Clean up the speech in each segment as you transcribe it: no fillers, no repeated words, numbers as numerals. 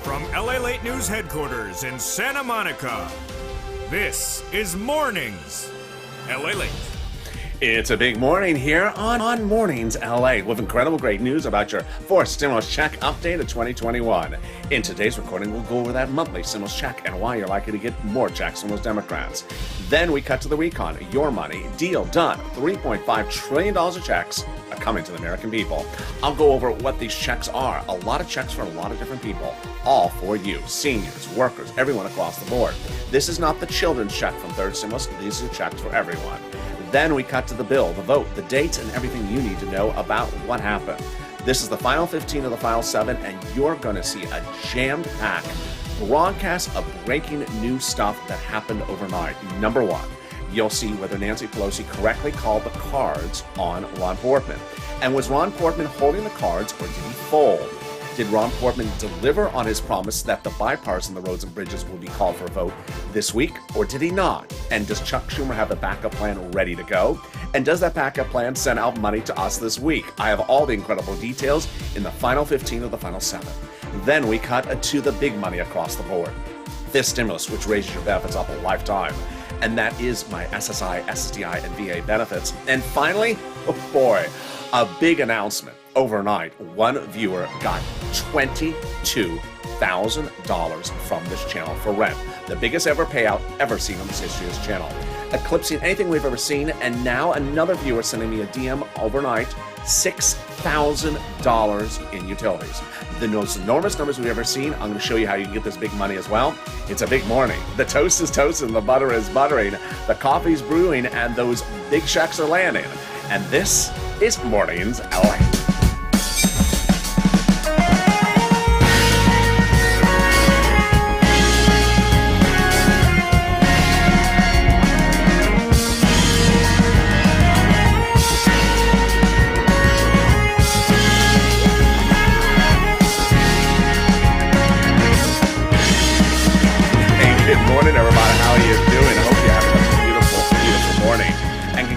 From LALATE News headquarters in Santa Monica, this is Mornings LALATE. It's a big morning here on Mornings LA with incredible great news about your fourth stimulus check update of 2021. In today's recording, we'll go over that monthly stimulus check and why you're likely to get more checks from those Democrats. Then we cut to the recon. Your money, deal done. $3.5 trillion of checks are coming to the American people. I'll go over what these checks are. A lot of checks for a lot of different people. All for you, seniors, workers, everyone across the board. This is not the children's check from third stimulus. These are checks for everyone. Then we cut to the bill, the vote, the dates, and everything you need to know about what happened. This is the final 15 of the final 7, and you're going to see a jammed-packed broadcast of breaking news stuff that happened overnight. Number one, you'll see whether Nancy Pelosi correctly called the cards on Ron Portman. And was Ron Portman holding the cards, or did he fold? Did Ron Portman deliver on his promise that the bipartisan, the roads and bridges, will be called for a vote this week, or did he not? And does Chuck Schumer have a backup plan ready to go? And does that backup plan send out money to us this week? I have all the incredible details in the final 15 of the final 7. Then we cut to the big money across the board. This stimulus, which raises your benefits up a lifetime. And that is my SSI, SSDI, and VA benefits. And finally, oh boy, a big announcement. Overnight, one viewer got $22,000 from this channel for rent. The biggest ever payout ever seen on this history of this channel. Eclipsing anything we've ever seen, and now another viewer sending me a DM overnight, $6,000 in utilities. The most enormous numbers we've ever seen. I'm going to show you how you can get this big money as well. It's a big morning. The toast is toasting, the butter is buttering, the coffee's brewing, and those big checks are landing. And this is Mornings LA.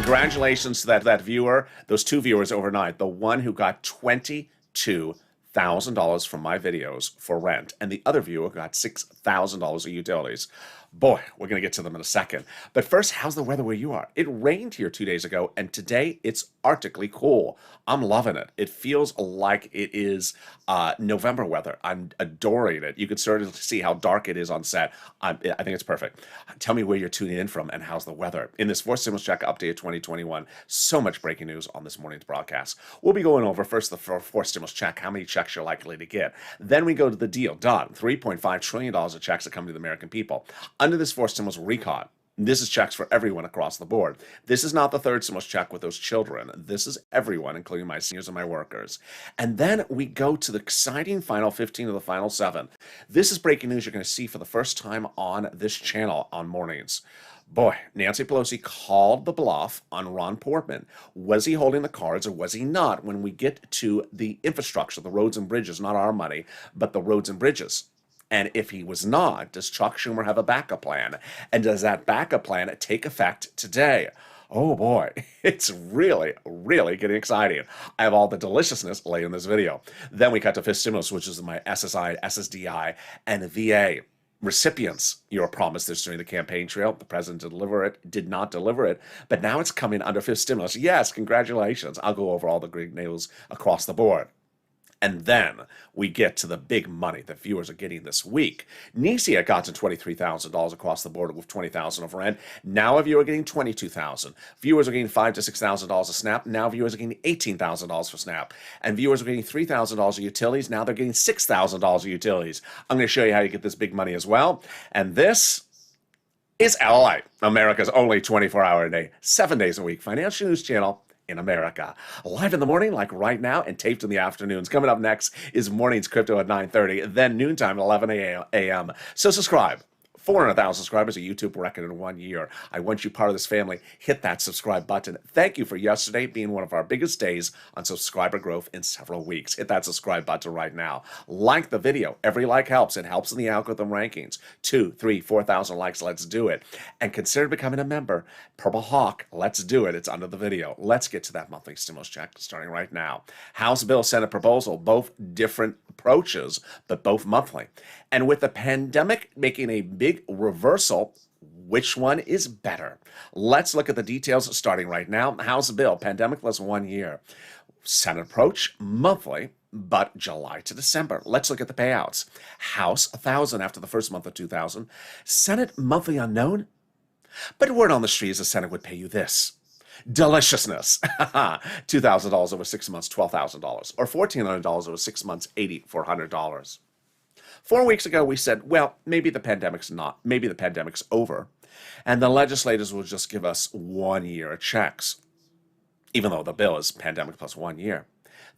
Congratulations to that viewer, those two viewers overnight. The one who got $22,000 from my videos for rent, and the other viewer got $6,000 of utilities. Boy, we're going to get to them in a second. But first, how's the weather where you are? It rained here 2 days ago, and today it's arctically cool. I'm loving it. It feels like it is November weather. I'm adoring it. You can sort of see how dark it is on set. I think it's perfect. Tell me where you're tuning in from and how's the weather. In this fourth stimulus check update of 2021, so much breaking news on this morning's broadcast. We'll be going over first the fourth stimulus check, how many checks you're likely to get. Then we go to the deal done. $3.5 trillion of checks that come to the American people. Under this fourth stimulus recon, this is checks for everyone across the board. This is not the third stimulus check with those children. This is everyone, including my seniors and my workers. And then we go to the exciting final 15 of the final 7. This is breaking news you're going to see for the first time on this channel on Mornings. Boy, Nancy Pelosi called the bluff on Ron Portman. Was he holding the cards or was he not when we get to the infrastructure, the roads and bridges, not our money, but the roads and bridges? And if he was not, does Chuck Schumer have a backup plan? And does that backup plan take effect today? Oh boy, it's really, really getting exciting. I have all the deliciousness later in this video. Then we cut to fifth stimulus, which is my SSI, SSDI, and VA. Recipients, you were promised this during the campaign trail. The president did not deliver it, but now it's coming under fifth stimulus. Yes, congratulations. I'll go over all the great news across the board. And then we get to the big money that viewers are getting this week. Nisi had gotten $23,000 across the board with $20,000 of rent. Now a viewer getting $22,000. Viewers are getting $5,000 to $6,000 a SNAP. Now viewers are getting $18,000 for SNAP. And viewers are getting $3,000 of utilities. Now they're getting $6,000 of utilities. I'm going to show you how you get this big money as well. And this is LALATE, America's only 24-hour-a-day, 7 days a week financial news channel in America. Live in the morning, like right now, and taped in the afternoons. Coming up next is Mornings Crypto at 9:30, then noontime at 11 a.m. So subscribe. 400,000 subscribers, a YouTube record in 1 year. I want you part of this family. Hit that subscribe button. Thank you for yesterday being one of our biggest days on subscriber growth in several weeks. Hit that subscribe button right now. Like the video. Every like helps. It helps in the algorithm rankings. 2, 3, 4,000 likes. Let's do it. And consider becoming a member. Purple Hawk. Let's do it. It's under the video. Let's get to that monthly stimulus check starting right now. House bill, Senate proposal. Both different approaches, but both monthly. And with the pandemic making a big reversal, which one is better? Let's look at the details starting right now. House bill, pandemic plus 1 year. Senate approach, monthly, but July to December. Let's look at the payouts. House, 1,000 after the first month of 2,000. Senate, monthly unknown. But word on the street is the Senate would pay you this. Deliciousness. $2,000 over 6 months, $12,000. Or $1,400 over 6 months, $8,400. 4 weeks ago, we said, well, maybe the pandemic's over, and the legislators will just give us 1 year of checks, even though the bill is pandemic plus 1 year.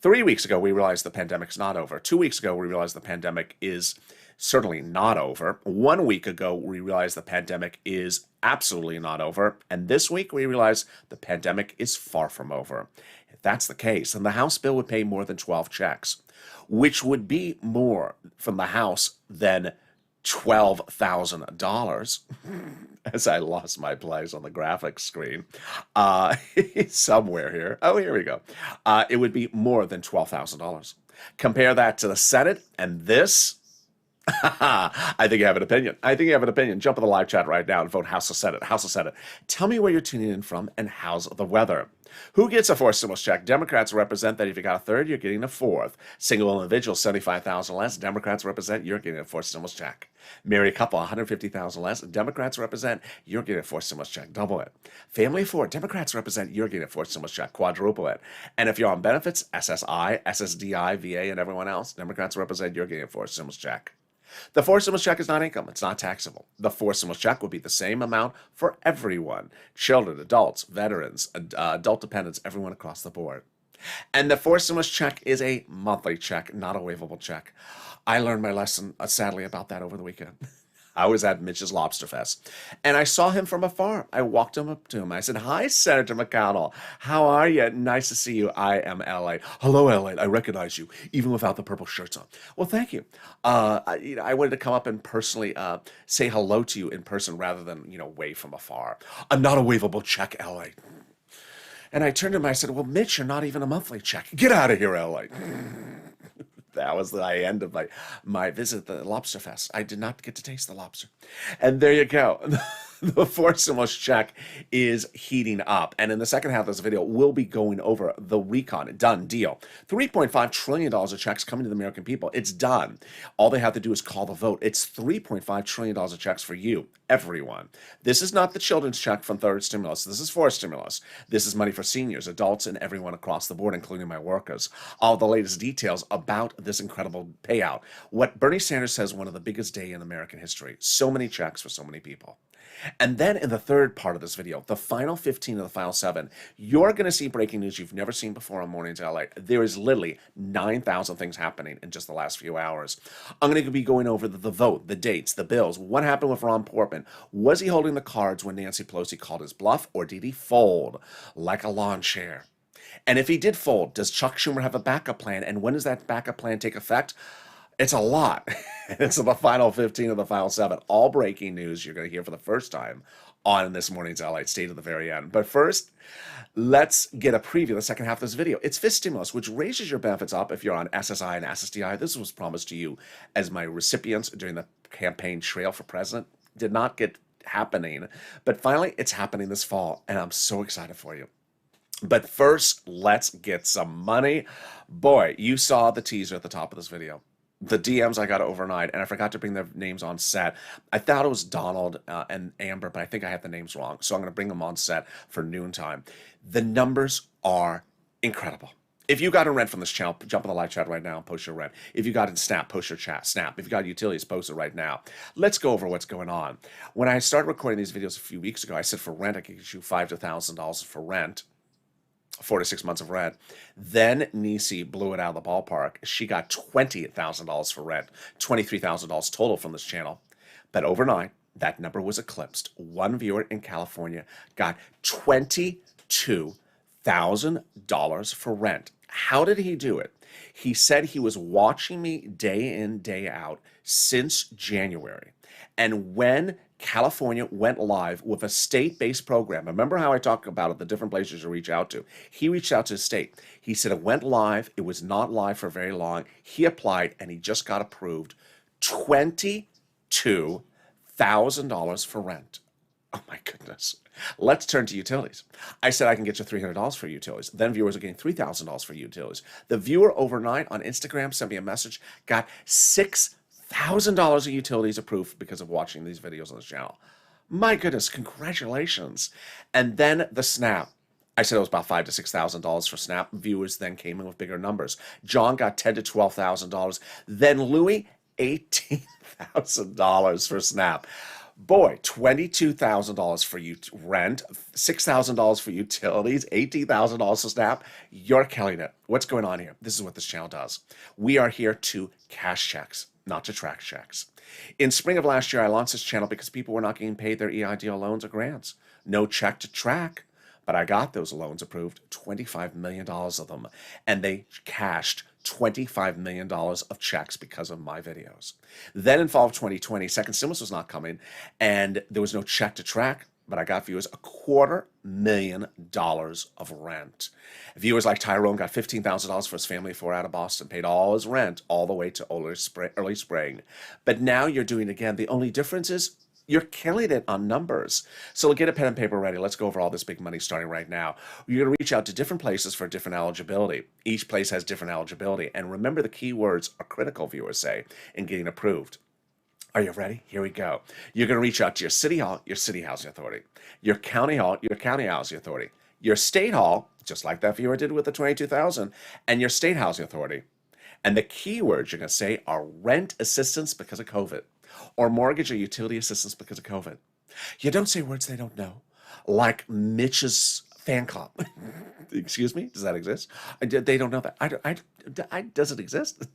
3 weeks ago, we realized the pandemic's not over. 2 weeks ago, we realized the pandemic is certainly not over. 1 week ago, we realized the pandemic is absolutely not over. And this week, we realized the pandemic is far from over. If that's the case, then the House bill would pay more than 12 checks, which would be more from the House than $12,000. As I lost my place on the graphics screen. Somewhere here. Oh, here we go. It would be more than $12,000. Compare that to the Senate and this. I think you have an opinion. Jump in the live chat right now and vote House or Senate. House or Senate. Tell me where you're tuning in from and how's the weather. Who gets a fourth stimulus check? Democrats represent that if you got a third, you're getting a fourth. Single individual, $75,000 less. Democrats represent you're getting a fourth stimulus check. Married couple, $150,000 less. Democrats represent you're getting a fourth stimulus check. Double it. Family of four, Democrats represent you're getting a fourth stimulus check. Quadruple it. And if you're on benefits, SSI, SSDI, VA, and everyone else, Democrats represent you're getting a fourth stimulus check. The fourth stimulus check is not income. It's not taxable. The fourth stimulus check will be the same amount for everyone. Children, adults, veterans, adult dependents, everyone across the board. And the fourth stimulus check is a monthly check, not a waivable check. I learned my lesson, sadly, about that over the weekend. I was at Mitch's Lobster Fest, and I saw him from afar. I walked up to him. I said, "Hi, Senator McConnell. How are you? Nice to see you. I am LA. Hello, LA. I recognize you, even without the purple shirts on." Well, thank you. I wanted to come up and personally say hello to you in person rather than, wave from afar. I'm not a waivable check, LA. And I turned to him. I said, "Well, Mitch, you're not even a monthly check. Get out of here, LA." That was the end of my visit at the Lobster Fest. I did not get to taste the lobster. And there you go. The fourth stimulus check is heating up. And in the second half of this video, we'll be going over the recon. Done deal. $3.5 trillion of checks coming to the American people. It's done. All they have to do is call the vote. It's $3.5 trillion of checks for you, everyone. This is not the children's check from third stimulus. This is fourth stimulus. This is money for seniors, adults, and everyone across the board, including my workers. All the latest details about this incredible payout. What Bernie Sanders says, one of the biggest days in American history. So many checks for so many people. And then in the third part of this video, the final 15 of the final 7, you're going to see breaking news you've never seen before on Mornings LA. There is literally 9,000 things happening in just the last few hours. I'm going to be going over the vote, the dates, the bills, what happened with Ron Portman. Was he holding the cards when Nancy Pelosi called his bluff, or did he fold like a lawn chair? And if he did fold, does Chuck Schumer have a backup plan? And when does that backup plan take effect? It's a lot. It's the final 15 of the final 7. All breaking news you're going to hear for the first time on this morning's LATE. Stay to the very end. But first, let's get a preview of the second half of this video. It's fifth stimulus, which raises your benefits up if you're on SSI and SSDI. This was promised to you as my recipients during the campaign trail for president. Did not get happening. But finally, it's happening this fall, and I'm so excited for you. But first, let's get some money. Boy, you saw the teaser at the top of this video. The DMs I got overnight, and I forgot to bring their names on set. I thought it was Donald and Amber, but I think I had the names wrong. So I'm going to bring them on set for noontime. The numbers are incredible. If you got a rent from this channel, jump in the live chat right now and post your rent. If you got in Snap, post your chat. Snap. If you got utilities, post it right now. Let's go over what's going on. When I started recording these videos a few weeks ago, I said for rent, I could get you $5,000 to $1,000 for rent. 4 to 6 months of rent. Then Nisi blew it out of the ballpark. She got $20,000 for rent, $23,000 total from this channel. But overnight, that number was eclipsed. One viewer in California got $22,000 for rent. How did he do it? He said he was watching me day in, day out since January. And when California went live with a state-based program, remember how I talked about it, the different places you reach out to. He reached out to his state. He said it went live. It was not live for very long. He applied and he just got approved $22,000 for rent. Oh my goodness. Let's turn to utilities. I said I can get you $300 for utilities. Then viewers are getting $3,000 for utilities. The viewer overnight on Instagram sent me a message, got $6,000 of utilities approved because of watching these videos on this channel. My goodness, congratulations. And then the Snap. I said it was about $5,000 to $6,000 for Snap. Viewers then came in with bigger numbers. John got $10,000 to $12,000. Then Louis, $18,000 for Snap. Boy, $22,000 for rent, $6,000 for utilities, $18,000 for Snap. You're killing it. What's going on here? This is what this channel does. We are here to cash checks, not to track checks. In spring of last year, I launched this channel because people were not getting paid their EIDL loans or grants. No check to track. But I got those loans approved, $25 million of them, and they cashed $25 million of checks because of my videos. Then in fall of 2020, second stimulus was not coming, and there was no check to track, but I got viewers $250,000 of rent. Viewers like Tyrone got $15,000 for his family of 4 out of Boston, paid all his rent all the way to early spring. But now you're doing it again. The only difference is you're killing it on numbers. So get a pen and paper ready. Let's go over all this big money starting right now. You're going to reach out to different places for different eligibility. Each place has different eligibility. And remember, the keywords are critical, viewers say, in getting approved. Are you ready? Here we go. You're going to reach out to your city hall, your city housing authority, your county hall, your county housing authority, your state hall, just like that viewer did with the $22,000, and your state housing authority. And the keywords you're going to say are rent assistance because of COVID, or mortgage or utility assistance because of COVID. You don't say words they don't know, like Mitch's fan club. Excuse me? Does that exist? They don't know that. Does it exist?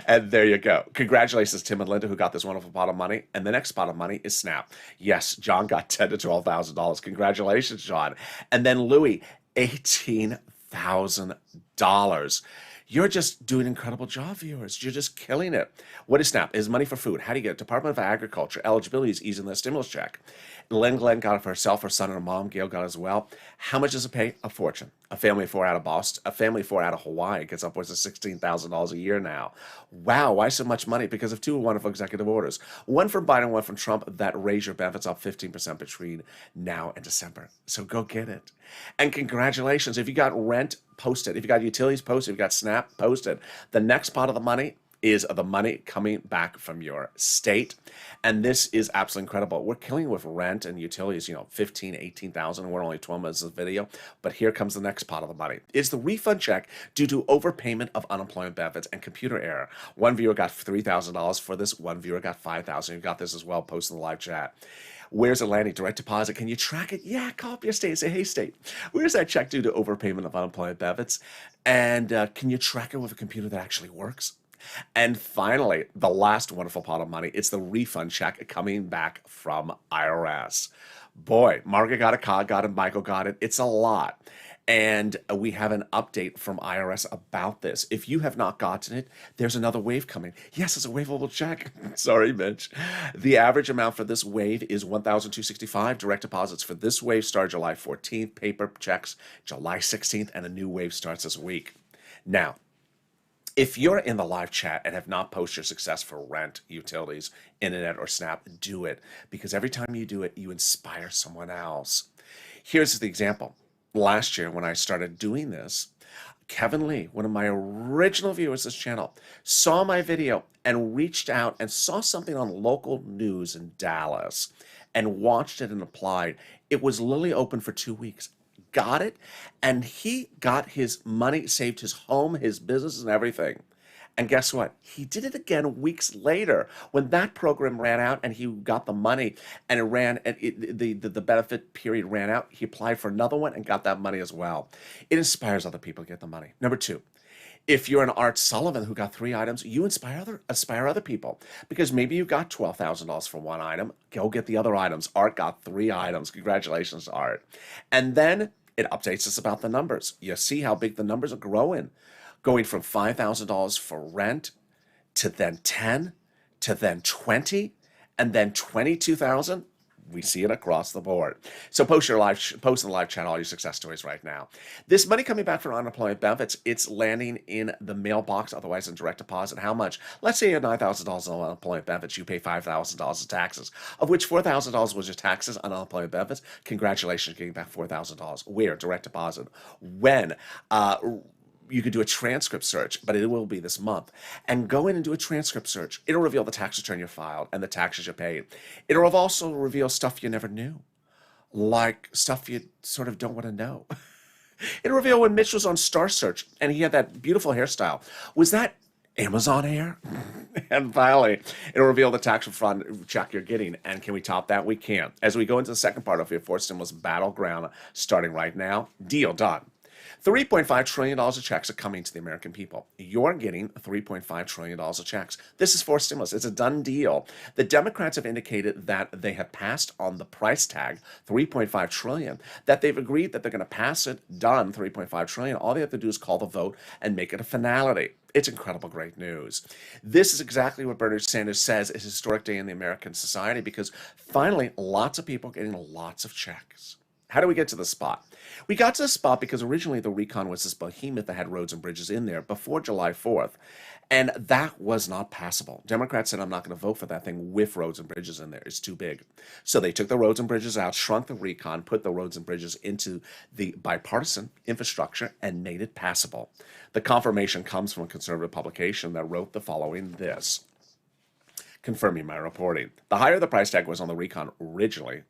And there you go. Congratulations, Tim and Linda, who got this wonderful pot of money. And the next pot of money is Snap. Yes, John got $10,000 to $12,000. Congratulations, John. And then Louis, $18,000. You're just doing an incredible job, viewers. You're just killing it. What is SNAP? It is money for food. How do you get it? Department of Agriculture. Eligibility is easy in the stimulus check. Glenn got it for herself, her son, and her mom. Gail got it as well. How much does it pay? A fortune. A family of 4 out of Boston. A family of 4 out of Hawaii gets upwards of $16,000 a year now. Wow, why so much money? Because of 2 wonderful executive orders. One from Biden, one from Trump, that raise your benefits up 15% between now and December. So go get it. And congratulations. If you got rent, post it. If you got utilities, post it. If you got SNAP, post it. The next part of the money is the money coming back from your state. And this is absolutely incredible. We're killing with rent and utilities, you know, 15, 18,000. We're only 12 minutes of video. But here comes the next part of the money. It's the refund check due to overpayment of unemployment benefits and computer error. One viewer got $3,000 for this. One viewer got $5,000. You got this as well. Post in the live chat. Where's it landing? Direct deposit. Can you track it? Yeah, call up your state and say, hey, state, where's that check due to overpayment of unemployment benefits? And can you track it with a computer that actually works? And finally, the last wonderful pot of money, it's the refund check coming back from IRS. Boy, Margaret got it, Todd got it, Michael got it. It's a lot. And we have an update from IRS about this. If you have not gotten it, there's another wave coming. Yes, it's a waivable check. Sorry, Mitch. The average amount for this wave is $1,265. Direct deposits for this wave start July 14th. Paper checks July 16th, and a new wave starts this week. Now, if you're in the live chat and have not posted your success for rent, utilities, internet, or SNAP, do it. Because every time you do it, you inspire someone else. Here's the example. Last year, when I started doing this, Kevin Lee, one of my original viewers of this channel, saw my video and reached out and saw something on local news in Dallas and watched it and applied. It was literally open for 2 weeks. Got it, and he got his money, saved his home, his business, and everything. And guess what? He did it again weeks later when that program ran out and he got the money and it ran, and the benefit period ran out. He applied for another one and got that money as well. It inspires other people to get the money. Number 2, if you're an Art Sullivan who got 3 items, you aspire other people, because maybe you got $12,000 for one item. Go get the other items. Art got 3 items. Congratulations, Art. And then it updates us about the numbers. You see how big the numbers are growing. going from $5,000 for rent to then 10 to then 20 and then 22,000. We see it across the board. So post in the live chat all your success stories right now. This money coming back from unemployment benefits, it's landing in the mailbox, otherwise in direct deposit. How much? Let's say you had $9,000 in unemployment benefits. You pay $5,000 in taxes, of which $4,000 was your taxes on unemployment benefits. Congratulations, getting back $4,000. Where? Direct deposit. When? You could do a transcript search, but it will be this month. And go in and do a transcript search. It'll reveal the tax return you filed and the taxes you paid. It'll also reveal stuff you never knew, like stuff you sort of don't want to know. It'll reveal when Mitch was on Star Search and he had that beautiful hairstyle. Was that Amazon hair? And finally, it'll reveal the tax refund check you're getting. And can we top that? We can. As we go into the second part of your fourth stimulus battleground, starting right now, deal done. $3.5 trillion of checks are coming to the American people. You're getting $3.5 trillion of checks. This is fourth stimulus. It's a done deal. The Democrats have indicated that they have passed on the price tag, $3.5 trillion, that they've agreed that they're going to pass it, done, $3.5 trillion. All they have to do is call the vote and make it a finality. It's incredible, great news. This is exactly what Bernie Sanders says is a historic day in the American society because finally, lots of people getting lots of checks. How do we get to this spot? We got to this spot because originally the recon was this behemoth that had roads and bridges in there before July 4th, and that was not passable. Democrats said, I'm not going to vote for that thing with roads and bridges in there. It's too big. So they took the roads and bridges out, shrunk the recon, put the roads and bridges into the bipartisan infrastructure, and made it passable. The confirmation comes from a conservative publication that wrote the following this, confirming my reporting. The higher the price tag was on the recon originally,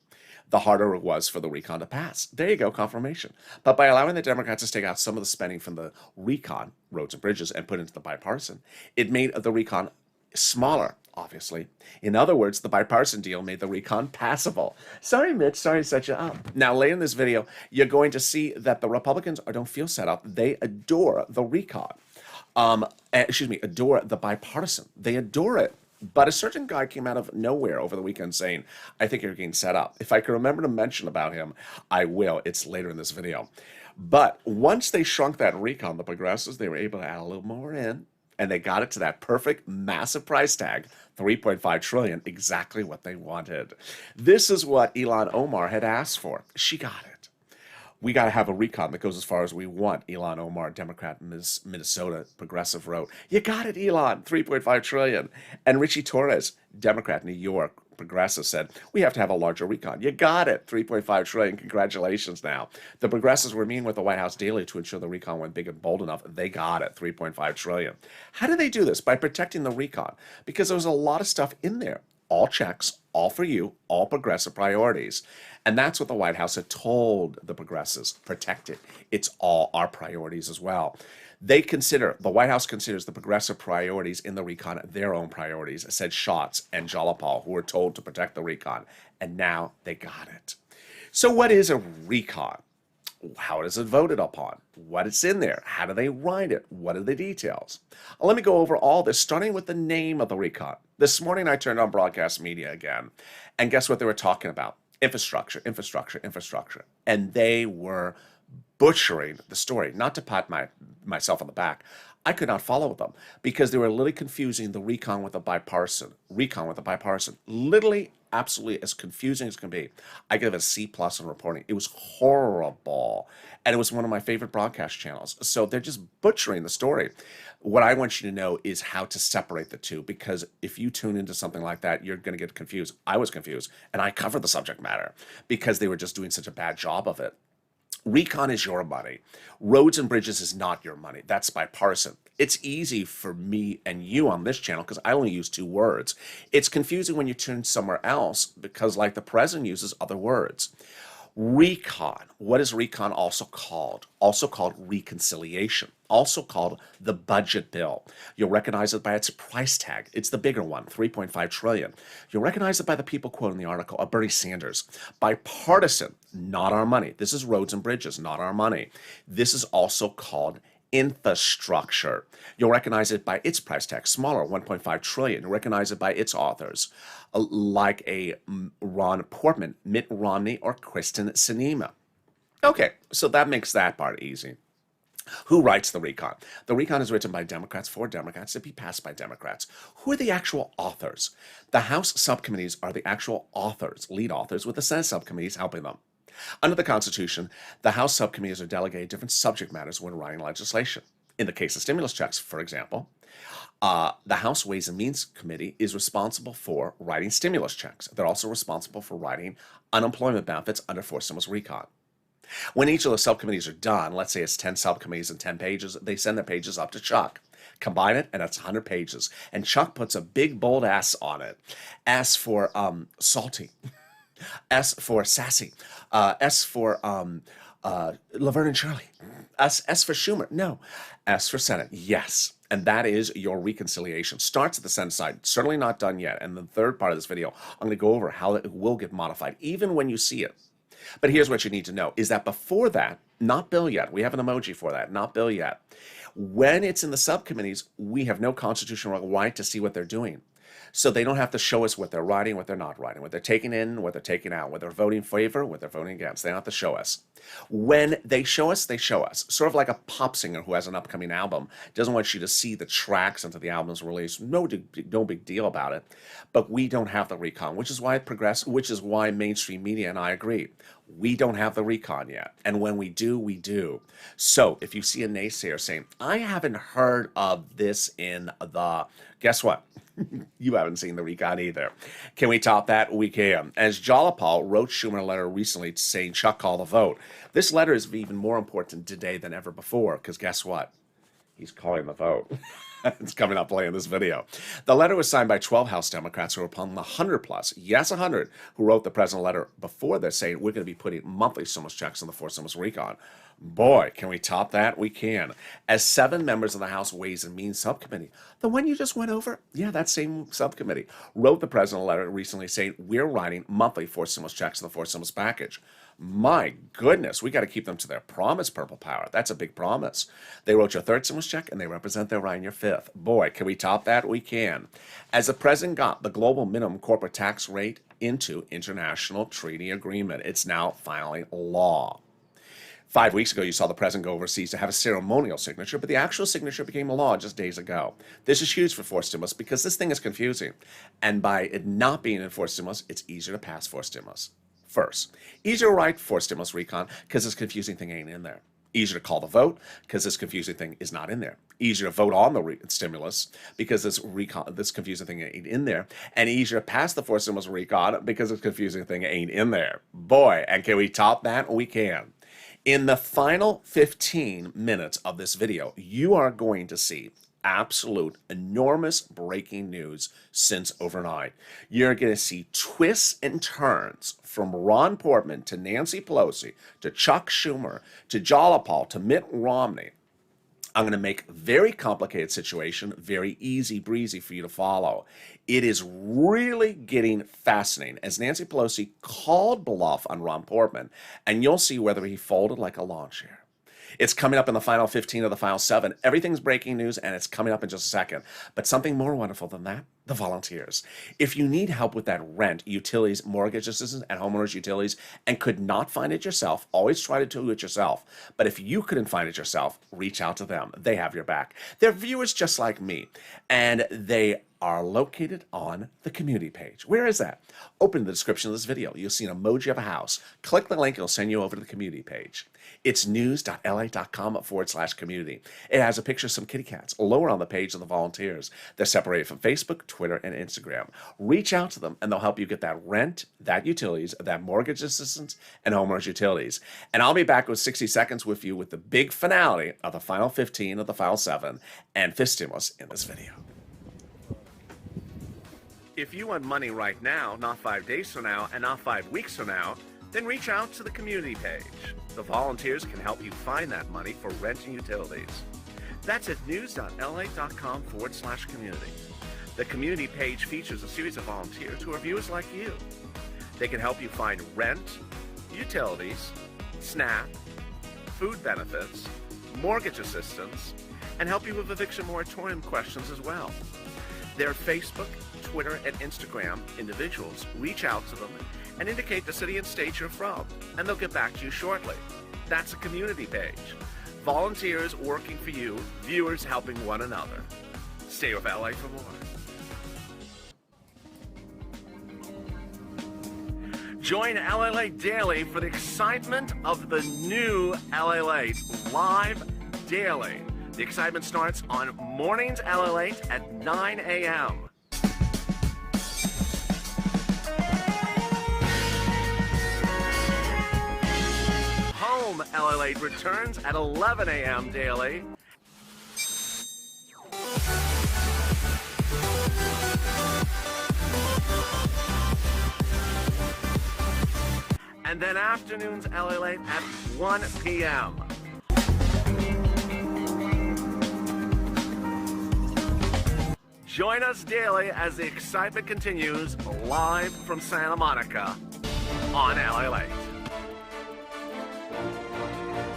the harder it was for the recon to pass. There you go, confirmation. But by allowing the Democrats to take out some of the spending from the recon, roads and bridges, and put it into the bipartisan, it made the recon smaller, obviously. In other words, the bipartisan deal made the recon passable. Sorry, Mitch, sorry to set you up. Now, later in this video, you're going to see that the Republicans don't feel set up. They adore the recon. Adore the bipartisan. They adore it. But a certain guy came out of nowhere over the weekend saying, I think you're getting set up. If I can remember to mention about him, I will. It's later in this video. But once they shrunk that recon, the progressives, they were able to add a little more in, and they got it to that perfect, massive price tag, $3.5 trillion, exactly what they wanted. This is what Ilhan Omar had asked for. She got it. We got to have a recon that goes as far as we want. Ilhan Omar, Democrat in Minnesota, progressive, wrote, you got it, Elon, $3.5 trillion. And Richie Torres, Democrat, New York, progressive, said, we have to have a larger recon. You got it, $3.5 trillion. Congratulations now. The progressives were meeting with the White House daily to ensure the recon went big and bold enough. They got it, $3.5 trillion. How do they do this? By protecting the recon. Because there was a lot of stuff in there. All checks, all for you, all progressive priorities. And that's what the White House had told the progressives, protect it. It's all our priorities as well. The White House considers the progressive priorities in the recon their own priorities, said Schatz and Jalopal, who were told to protect the recon. And now they got it. So what is a recon? How is it voted upon? What is in there? How do they write it? What are the details? Let me go over all this, starting with the name of the recon. This morning I turned on broadcast media again, and guess what they were talking about? Infrastructure, infrastructure, infrastructure. And they were butchering the story. Not to pat myself on the back. I could not follow them because they were literally confusing the recon with the bipartisan. Recon with the bipartisan. Literally, absolutely as confusing as can be. I give it a C+ in reporting. It was horrible. And it was one of my favorite broadcast channels. So they're just butchering the story. What I want you to know is how to separate the two, because if you tune into something like that, you're going to get confused. I was confused, and I covered the subject matter because they were just doing such a bad job of it. Recon is your money. Roads and bridges is not your money. That's bipartisan. It's easy for me and you on this channel because I only use 2 words. It's confusing when you turn somewhere else because, like, the president uses other words. Recon. What is recon also called? Also called reconciliation. Also called the budget bill. You'll recognize it by its price tag. It's the bigger one, $3.5 trillion. You'll recognize it by the people quoting the article of Bernie Sanders. Bipartisan, not our money. This is roads and bridges, not our money. This is also called infrastructure. You'll recognize it by its price tag, smaller, $1.5 trillion. You'll recognize it by its authors, like a Ron Portman, Mitt Romney, or Kristen Sinema. Okay, so that makes that part easy. Who writes the recon? The recon is written by Democrats for Democrats to be passed by Democrats. Who are the actual authors? The House subcommittees are the actual authors, lead authors, with the Senate subcommittees helping them. Under the Constitution, the House subcommittees are delegated different subject matters when writing legislation. In the case of stimulus checks, for example, the House Ways and Means Committee is responsible for writing stimulus checks. They're also responsible for writing unemployment benefits under forced stimulus recon. When each of the subcommittees are done, let's say it's 10 subcommittees and 10 pages, they send their pages up to Chuck. Combine it, and that's 100 pages. And Chuck puts a big bold S on it. S for salty. S for sassy. S for Laverne and Shirley. S for Schumer. No. S for Senate. Yes. And that is your reconciliation. Starts at the Senate side. Certainly not done yet. And the third part of this video, I'm going to go over how it will get modified, even when you see it. But here's what you need to know, is that before that, not bill yet, we have an emoji for that, not bill yet. When it's in the subcommittees, we have no constitutional right to see what they're doing. So they don't have to show us what they're writing, what they're not writing, what they're taking in, what they're taking out, what they're voting in favor, what they're voting against. They don't have to show us. When they show us, they show us. Sort of like a pop singer who has an upcoming album, doesn't want you to see the tracks until the album's released. No big deal about it. But we don't have the recon, which is why it progressed, which is why mainstream media and I agree. We don't have the recon yet. And when we do, we do. So if you see a naysayer saying, I haven't heard of this in the, guess what? You haven't seen the recon either. Can we top that? We can. As Jalapal wrote Schumer a letter recently saying, Chuck, call the vote. This letter is even more important today than ever before, because guess what? He's calling the vote. It's coming up later in this video. The letter was signed by 12 House Democrats who are upon the 100 plus, yes, 100, who wrote the president a letter before this saying we're going to be putting monthly stimulus checks on the forced stimulus recon. Boy, can we top that? We can. As 7 members of the House Ways and Means Subcommittee, the one you just went over, yeah, that same subcommittee, wrote the president a letter recently saying we're writing monthly forced stimulus checks on the forced stimulus package. My goodness, we got to keep them to their promise, Purple Power. That's a big promise. They wrote your 3rd stimulus check, and they represent their writing your 5th. Boy, can we top that? We can. As the president got the global minimum corporate tax rate into international treaty agreement, it's now finally law. 5 weeks ago, you saw the president go overseas to have a ceremonial signature, but the actual signature became a law just days ago. This is huge for forced stimulus because this thing is confusing. And by it not being in forced stimulus, it's easier to pass forced stimulus. First, easier to write forced stimulus recon because this confusing thing ain't in there. Easier to call the vote because this confusing thing is not in there. Easier to vote on the stimulus because this confusing thing ain't in there. And easier to pass the forced stimulus recon because this confusing thing ain't in there. Boy, and can we top that? We can. In the final 15 minutes of this video, you are going to see absolute enormous breaking news since overnight. You're going to see twists and turns from Ron Portman to Nancy Pelosi to Chuck Schumer to Jalapal to Mitt Romney. I'm going to make a very complicated situation very easy breezy for you to follow. It is really getting fascinating as Nancy Pelosi called bluff on Ron Portman, and you'll see whether he folded like a lawn chair. It's coming up in the final 15 of the final 7. Everything's breaking news, and it's coming up in just a second. But something more wonderful than that, the volunteers. If you need help with that rent, utilities, mortgage assistance, and homeowners utilities, and could not find it yourself, always try to do it yourself. But if you couldn't find it yourself, reach out to them. They have your back. They're viewers just like me, and they are located on the community page. Where is that? Open the description of this video. You'll see an emoji of a house. Click the link. It'll send you over to the community page. It's news.la.com/community. It has a picture of some kitty cats. Lower on the page of the volunteers. They're separated from Facebook, Twitter, and Instagram. Reach out to them, and they'll help you get that rent, that utilities, that mortgage assistance, and homeowners utilities. And I'll be back with 60 seconds with you with the big finale of the final 15 of the final 7 and 5th stimulus in this video. If you want money right now, not 5 days from now, and not 5 weeks from now, then reach out to the community page. The volunteers can help you find that money for rent and utilities. That's at news.la.com/community. The community page features a series of volunteers who are viewers like you. They can help you find rent, utilities, SNAP, food benefits, mortgage assistance, and help you with eviction moratorium questions as well. Their Facebook, Twitter, and Instagram individuals reach out to them and indicate the city and state you're from, and they'll get back to you shortly. That's a community page. volunteers working for you, viewers helping one another. Stay with LA for more. Join LALATE daily for the excitement of the new LALATE live daily. The excitement starts on mornings LALATE at 9 a.m. Home LALATE returns at 11 a.m. daily. And then afternoons LALATE at 1 p.m. Join us daily as the excitement continues live from Santa Monica on LALATE.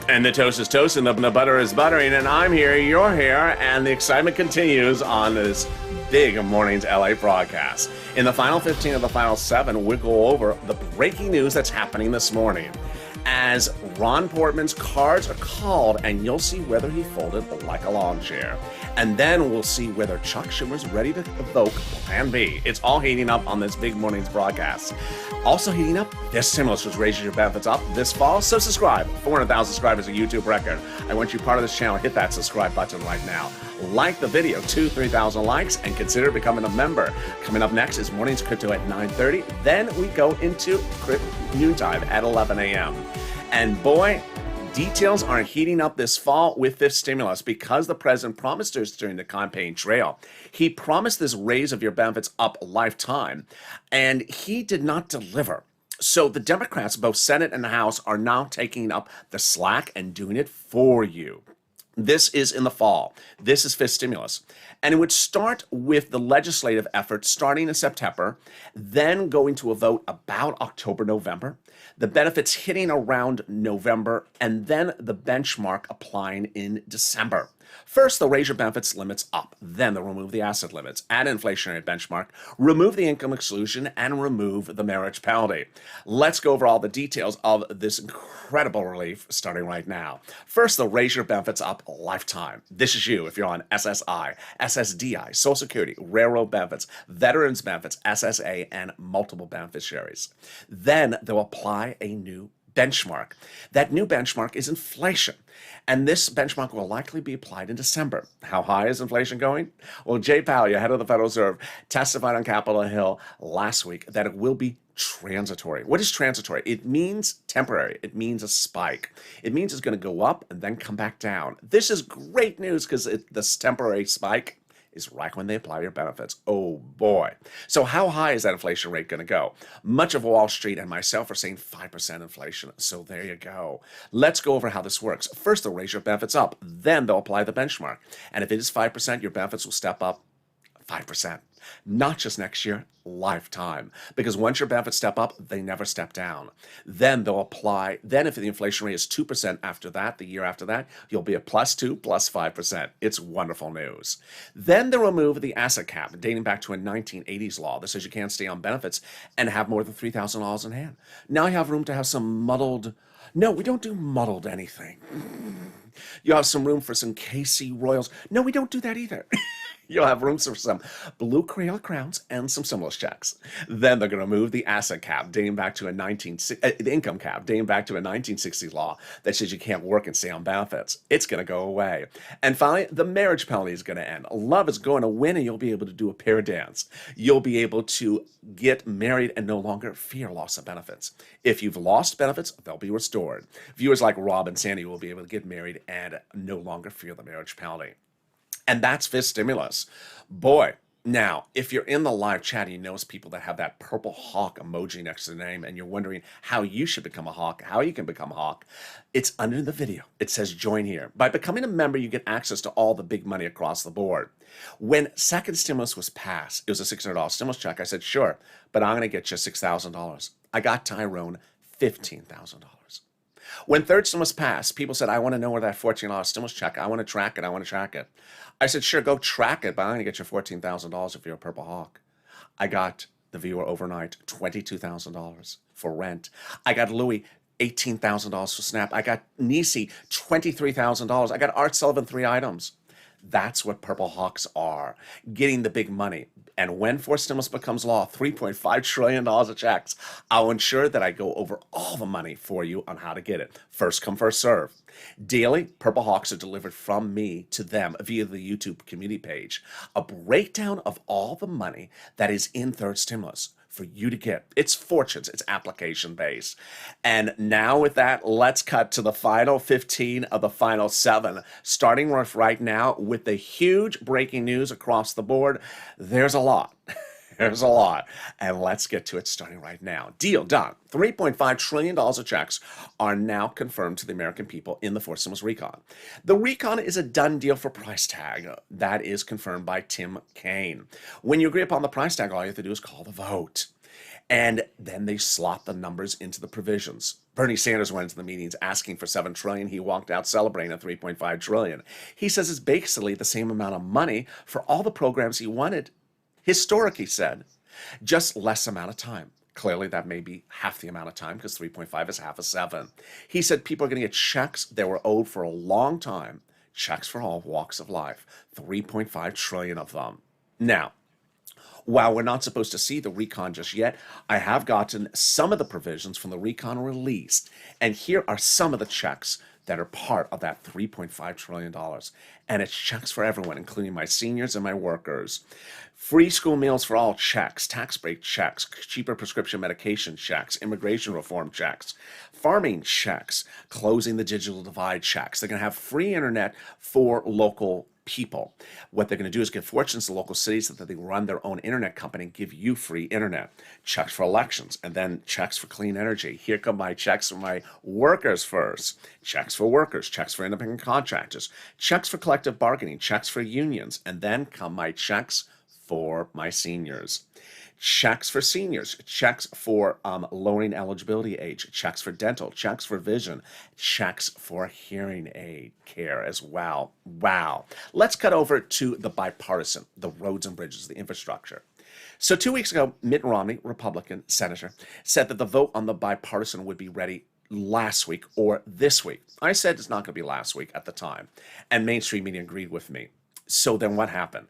And the toast is toast and the butter is buttering, and I'm here, you're here, and the excitement continues on this big Mornings LA broadcast. In the final 15 of the final 7, we'll go over the breaking news that's happening this morning. As Ron Portman's cards are called, and you'll see whether he folded like a lawn chair. And then we'll see whether Chuck Schumer's ready to evoke Plan B. It's all heating up on this big morning's broadcast. Also heating up, this stimulus was raising your benefits up this fall, so subscribe. 400,000 subscribers, a YouTube record. I want you part of this channel. Hit that subscribe button right now. Like the video, 3,000 likes, and consider becoming a member. Coming up next is Mornings Crypto at 9:30. Then we go into noontime at 11 a.m. And boy, details are heating up this fall with this stimulus because the president promised us during the campaign trail. He promised this raise of your benefits up a lifetime, and he did not deliver. So the Democrats, both Senate and the House, are now taking up the slack and doing it for you. This is in the fall. This is fifth stimulus. And it would start with the legislative effort starting in September, then going to a vote about October, November, the benefits hitting around November, and then the benchmark applying in December. First, they'll raise your benefits limits up. Then they'll remove the asset limits, add an inflationary benchmark, remove the income exclusion, and remove the marriage penalty. Let's go over all the details of this incredible relief starting right now. First, they'll raise your benefits up a lifetime. This is you if you're on SSI, SSDI, Social Security, railroad benefits, veterans benefits, SSA, and multiple beneficiaries. Then they'll apply a new benchmark. That new benchmark is inflation. And this benchmark will likely be applied in December. How high is inflation going? Well, Jay Powell, head of the Federal Reserve, testified on Capitol Hill last week that it will be transitory. What is transitory? It means temporary. It means a spike. It means it's going to go up and then come back down. This is great news because this temporary spike is right when they apply your benefits. Oh boy. So how high is that inflation rate going to go? Much of Wall Street and myself are saying 5% inflation. So there you go. Let's go over how this works. First, they'll raise your benefits up. Then they'll apply the benchmark. And if it is 5%, your benefits will step up 5%. Not just next year, lifetime. Because once your benefits step up, they never step down. Then they'll apply. Then if the inflation rate is 2% after that, the year after that, you'll be at +2, +5%. It's wonderful news. Then they'll remove the asset cap, dating back to a 1980s law that says you can't stay on benefits and have more than $3,000 in hand. Now you have room to have some muddled. No, we don't do muddled anything. You have some room for some KC Royals. No, we don't do that either. You'll have room for some blue Crayola crowns and some stimulus checks. Then they're going to move the asset cap dating back to the income cap dating back to a 1960s law that says you can't work and stay on benefits. It's going to go away. And finally, the marriage penalty is going to end. Love is going to win, and you'll be able to do a pair dance. You'll be able to get married and no longer fear loss of benefits. If you've lost benefits, they'll be restored. Viewers like Rob and Sandy will be able to get married and no longer fear the marriage penalty. And that's fifth stimulus. Boy, now, if you're in the live chat and you notice people that have that purple hawk emoji next to the name and you're wondering how you should become a hawk, how you can become a hawk, it's under the video. It says join here. By becoming a member, you get access to all the big money across the board. When second stimulus was passed, it was a $600 stimulus check. I said, sure, but I'm going to get you $6,000. I got Tyrone $15,000. When third stimulus passed, people said, I want to know where that $14 stimulus check, I want to track it, I want to track it. I said, sure, go track it, but I'm going to get you $14,000 if you're a Purple Hawk. I got the viewer overnight $22,000 for rent. I got Louis $18,000 for Snap. I got Nisi, $23,000. I got Art Sullivan, 3 items. That's what Purple Hawks are, getting the big money. And when forced stimulus becomes law, $3.5 trillion of checks, I'll ensure that I go over all the money for you on how to get it. First come, first serve. Daily, Purple Hawks are delivered from me to them via the YouTube community page. A breakdown of all the money that is in third stimulus for you to get. It's fortunes, it's application based. And now with that, let's cut to the final 15 of the final 7. Starting right now with the huge breaking news across the board. There's a lot. There's a lot. And let's get to it starting right now. Deal done. $3.5 trillion of checks are now confirmed to the American people in the forced stimulus recon. The recon is a done deal for price tag. That is confirmed by Danny Kean. When you agree upon the price tag, all you have to do is call the vote. And then they slot the numbers into the provisions. Bernie Sanders went into the meetings asking for $7 trillion. He walked out celebrating at $3.5 trillion. He says it's basically the same amount of money for all the programs he wanted. Historic, he said, just less amount of time. Clearly, that may be half the amount of time because 3.5 is half of 7. He said people are going to get checks that were owed for a long time, checks for all walks of life, 3.5 trillion of them. Now, while we're not supposed to see the recon just yet, I have gotten some of the provisions from the recon released, and here are some of the checks that are part of that $3.5 trillion. And it's checks for everyone, including my seniors and my workers. Free school meals for all checks, tax break checks, cheaper prescription medication checks, immigration reform checks, farming checks, closing the digital divide checks. They're going to have free internet for local people. What they're going to do is give fortunes to local cities so that they run their own internet company and give you free internet. Checks for elections, and then checks for clean energy. Here come my checks for my workers first. Checks for workers, checks for independent contractors, checks for collective bargaining, checks for unions, and then come my checks for my seniors. Checks for seniors, checks for lowering eligibility age, checks for dental, checks for vision, checks for hearing aid care as well. Wow. Let's cut over to the bipartisan, the roads and bridges, the infrastructure. So 2 weeks ago, Mitt Romney, Republican senator, said that the vote on the bipartisan would be ready last week or this week. I said it's not going to be last week at the time, and mainstream media agreed with me. So then what happened?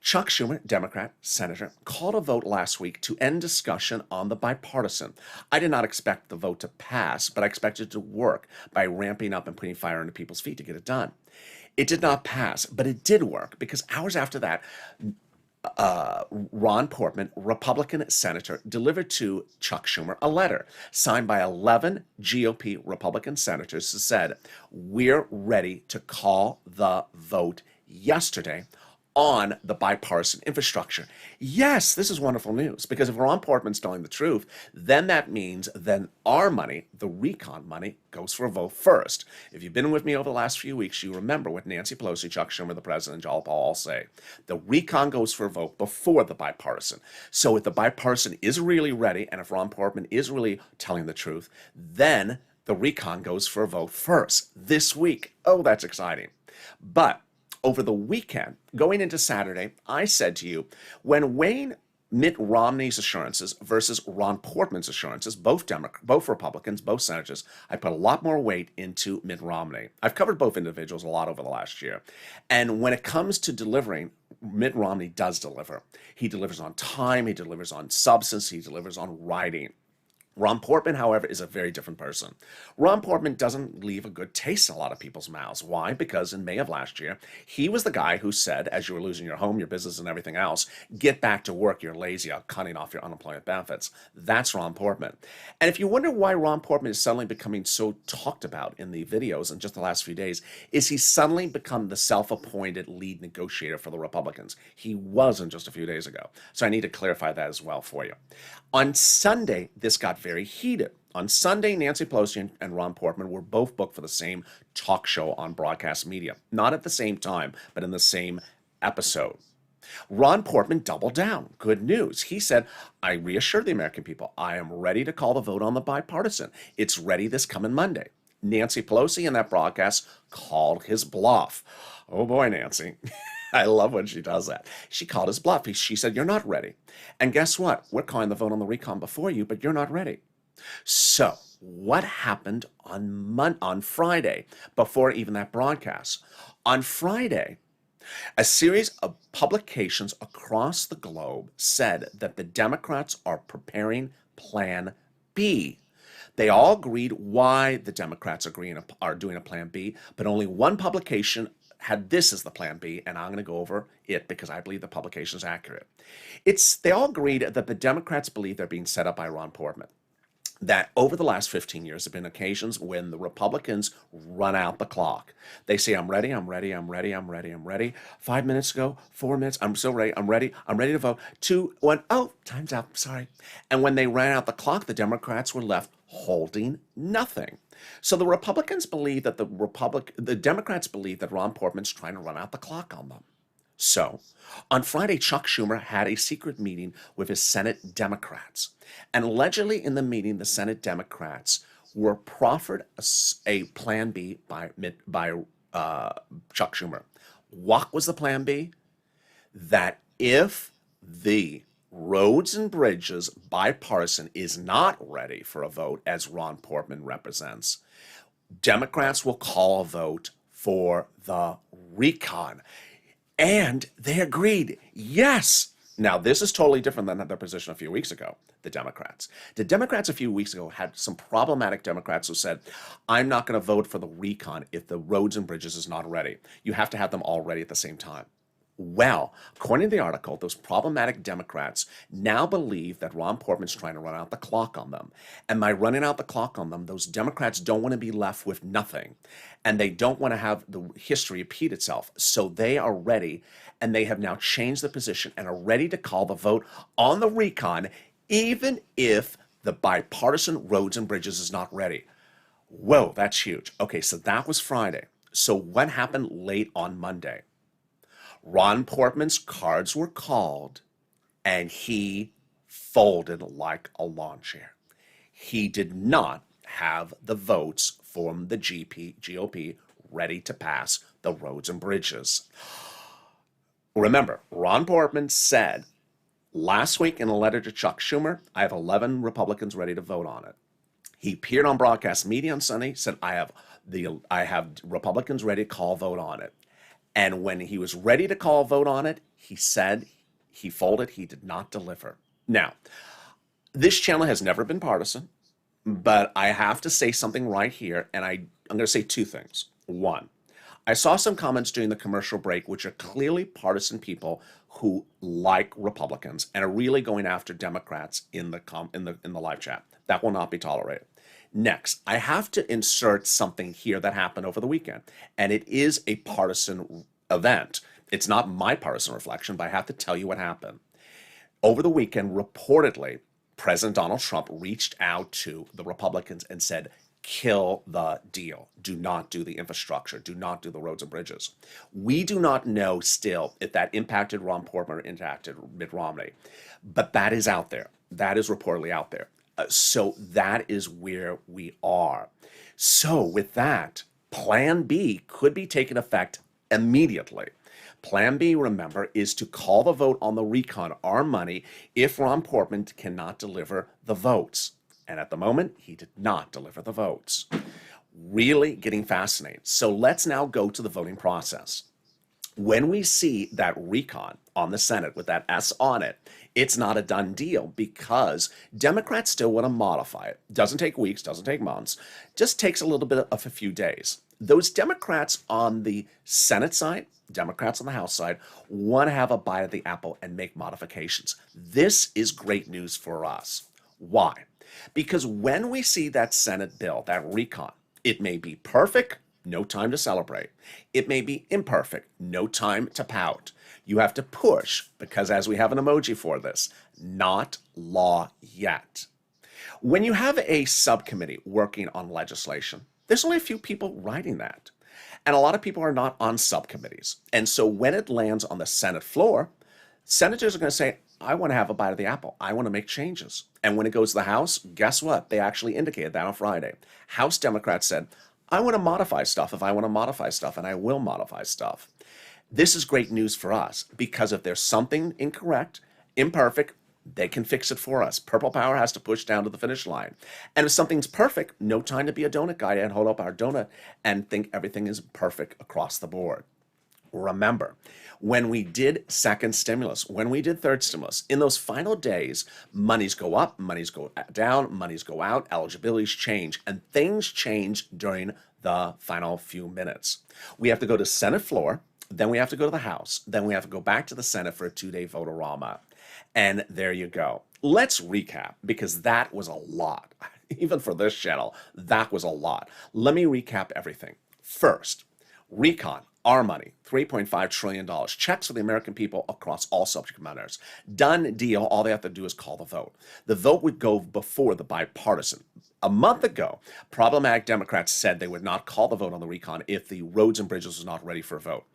Chuck Schumer, Democrat, senator, called a vote last week to end discussion on the bipartisan. I did not expect the vote to pass, but I expected it to work by ramping up and putting fire under people's feet to get it done. It did not pass, but it did work because hours after that, Ron Portman, Republican senator, delivered to Chuck Schumer a letter signed by 11 GOP Republican senators who said, we're ready to call the vote yesterday on the bipartisan infrastructure. Yes, this is wonderful news, because if Ron Portman's telling the truth, then that means then our money, the recon money, goes for a vote first. If you've been with me over the last few weeks, you remember what Nancy Pelosi, Chuck Schumer, the president, John Paul all say. The recon goes for a vote before the bipartisan. So if the bipartisan is really ready, and if Ron Portman is really telling the truth, then the recon goes for a vote first this week. Oh, that's exciting. But over the weekend, going into Saturday, I said to you, when weighing Mitt Romney's assurances versus Ron Portman's assurances, both Republicans, both senators, I put a lot more weight into Mitt Romney. I've covered both individuals a lot over the last year. And when it comes to delivering, Mitt Romney does deliver. He delivers on time, he delivers on substance, he delivers on writing. Ron Portman, however, is a very different person. Ron Portman doesn't leave a good taste in a lot of people's mouths. Why? Because in May of last year, he was the guy who said, as you were losing your home, your business, and everything else, get back to work, you're lazy, I'm cutting off your unemployment benefits. That's Ron Portman. And if you wonder why Ron Portman is suddenly becoming so talked about in the videos in just the last few days, is he suddenly become the self-appointed lead negotiator for the Republicans. He wasn't just a few days ago. So I need to clarify that as well for you. On Sunday, this got very heated. On Sunday, Nancy Pelosi and Ron Portman were both booked for the same talk show on broadcast media. Not at the same time, but in the same episode. Ron Portman doubled down. Good news. He said, I reassure the American people, I am ready to call the vote on the bipartisan. It's ready this coming Monday. Nancy Pelosi in that broadcast called his bluff. Oh boy, Nancy. I love when she does that. She called his bluff. She said, you're not ready. And guess what? We're calling the vote on the recon before you, but you're not ready. So what happened on Friday before even that broadcast. On Friday, a series of publications across the globe said that the Democrats are preparing Plan B. They all agreed why the Democrats are doing a Plan B, but only one publication had this as the Plan B, and I'm going to go over it because I believe the publication is accurate. They all agreed that the Democrats believe they're being set up by Ron Portman. That over the last 15 years have been occasions when the Republicans run out the clock. They say, I'm ready, I'm ready, I'm ready, I'm ready, I'm ready. 5 minutes ago, 4 minutes, I'm so ready, I'm ready to vote. 2, 1, oh, time's up, sorry. And when they ran out the clock, the Democrats were left holding nothing. So the Republicans believe that the Democrats believe that Ron Portman's trying to run out the clock on them. So, on Friday, Chuck Schumer had a secret meeting with his Senate Democrats. And allegedly in the meeting, the Senate Democrats were proffered a Plan B by Chuck Schumer. What was the Plan B? That if the Roads and Bridges bipartisan is not ready for a vote, as Ron Portman represents, Democrats will call a vote for the recon. And they agreed, yes. Now, this is totally different than their position a few weeks ago, the Democrats. The Democrats a few weeks ago had some problematic Democrats who said, I'm not going to vote for the recon if the Roads and Bridges is not ready. You have to have them all ready at the same time. Well, according to the article, those problematic Democrats now believe that Ron Portman's trying to run out the clock on them. And by running out the clock on them, those Democrats don't want to be left with nothing. And they don't want to have the history repeat itself. So they are ready, and they have now changed the position and are ready to call the vote on the recon, even if the bipartisan Roads and Bridges is not ready. Whoa, that's huge. Okay, so that was Friday. So what happened late on Monday? Ron Portman's cards were called, and he folded like a lawn chair. He did not have the votes from the GOP ready to pass the Roads and Bridges. Remember, Ron Portman said last week in a letter to Chuck Schumer, I have 11 Republicans ready to vote on it. He appeared on broadcast media on Sunday, said, I have Republicans ready to call vote on it. And when he was ready to call a vote on it, he said he folded, he did not deliver. Now, this channel has never been partisan, but I have to say something right here, and I'm going to say two things. One, I saw some comments during the commercial break, which are clearly partisan people who like Republicans and are really going after Democrats in the live chat. That will not be tolerated. Next, I have to insert something here that happened over the weekend, and it is a partisan event. It's not my partisan reflection, but I have to tell you what happened. Over the weekend, reportedly, President Donald Trump reached out to the Republicans and said, kill the deal. Do not do the infrastructure. Do not do the roads and bridges. We do not know still if that impacted Ron Portman or impacted Mitt Romney, but that is out there. That is reportedly out there. So that is where we are. So with that, Plan B could be taking effect immediately. Plan B, remember, is to call the vote on the recon, our money, if Ron Portman cannot deliver the votes. And at the moment, he did not deliver the votes. Really getting fascinating. So let's now go to the voting process. When we see that recon on the Senate with that S on it, it's not a done deal because Democrats still want to modify it. Doesn't take weeks, doesn't take months, just takes a little bit of a few days. Those Democrats on the Senate side, Democrats on the House side, want to have a bite of the apple and make modifications. This is great news for us. Why? Because when we see that Senate bill, that recon, it may be perfect, no time to celebrate. It may be imperfect, no time to pout. You have to push, because as we have an emoji for this, not law yet. When you have a subcommittee working on legislation, there's only a few people writing that. And a lot of people are not on subcommittees. And so when it lands on the Senate floor, senators are going to say, I want to have a bite of the apple. I want to make changes. And when it goes to the House, guess what? They actually indicated that on Friday. House Democrats said, I want to modify stuff if I want to modify stuff, and I will modify stuff. This is great news for us because if there's something incorrect, imperfect, They can fix it for us. Purple Power has to push down to the finish line. And if something's perfect, no time to be a donut guy and hold up our donut and think everything is perfect across the board. Remember, when we did second stimulus, when we did third stimulus, in those final days, monies go up, monies go down, monies go out, eligibilities change, and things change during the final few minutes. We have to go to Senate floor, then we have to go to the House, then we have to go back to the Senate for a 2-day vote-a-rama. And there you go. Let's recap, because that was a lot. Even for this channel, that was a lot. Let me recap everything. First, recon. Our money, $3.5 trillion, checks for the American people across all subject matters. Done deal, all they have to do is call the vote. The vote would go before the bipartisan. A month ago, problematic Democrats said they would not call the vote on the recon if the roads and bridges was not ready for a vote.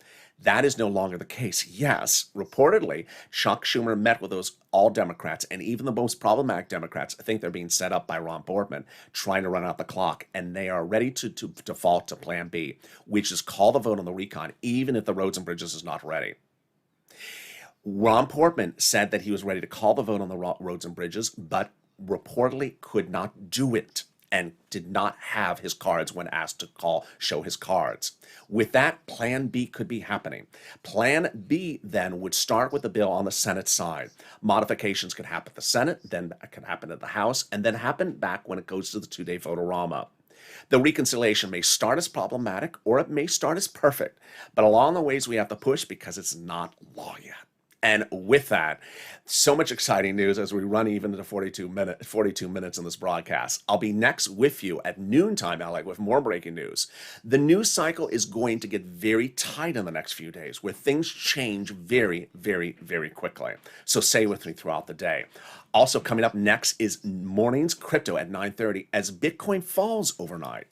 That is no longer the case. Yes, reportedly, Chuck Schumer met with those all Democrats, and even the most problematic Democrats think they're being set up by Ron Boardman, trying to run out the clock, and they are ready to default to Plan B, which is call the vote on the recon, even if the roads and bridges is not ready. Ron Boardman said that he was ready to call the vote on the roads and bridges, but reportedly could not do it, and did not have his cards when asked to show his cards. With that, Plan B could be happening. Plan B then would start with the bill on the Senate side. Modifications could happen at the Senate, then it could happen at the House, and then happen back when it goes to the 2-day vote-a-rama. The reconciliation may start as problematic, or it may start as perfect, but along the ways we have to push because it's not law yet. And with that, so much exciting news as we run even into 42 minutes in this broadcast. I'll be next with you at noontime LA with more breaking news. The news cycle is going to get very tight in the next few days, where things change very, very, very quickly. So stay with me throughout the day. Also coming up next is Mornings Crypto at 9:30 as Bitcoin falls overnight.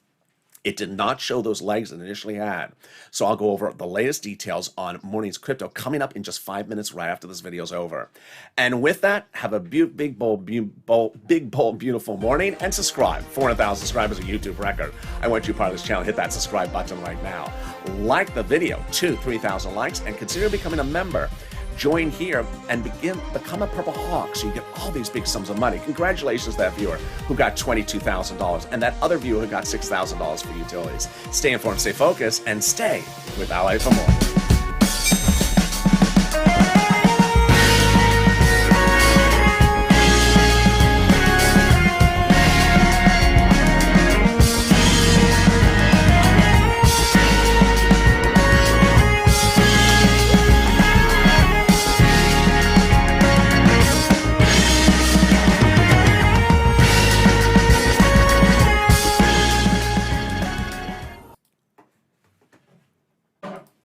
It did not show those legs it initially had. So I'll go over the latest details on Morning's Crypto coming up in just 5 minutes right after this video's over. And with that, have a big, bold, beautiful morning, and subscribe. 400,000 subscribers, a YouTube record. I want you part of this channel. Hit that subscribe button right now. Like the video, 3,000 likes, and consider becoming a member. Join here and become a Purple Hawk so you get all these big sums of money. Congratulations to that viewer who got $22,000 and that other viewer who got $6,000 for utilities. Stay informed, stay focused, and stay with LA for more.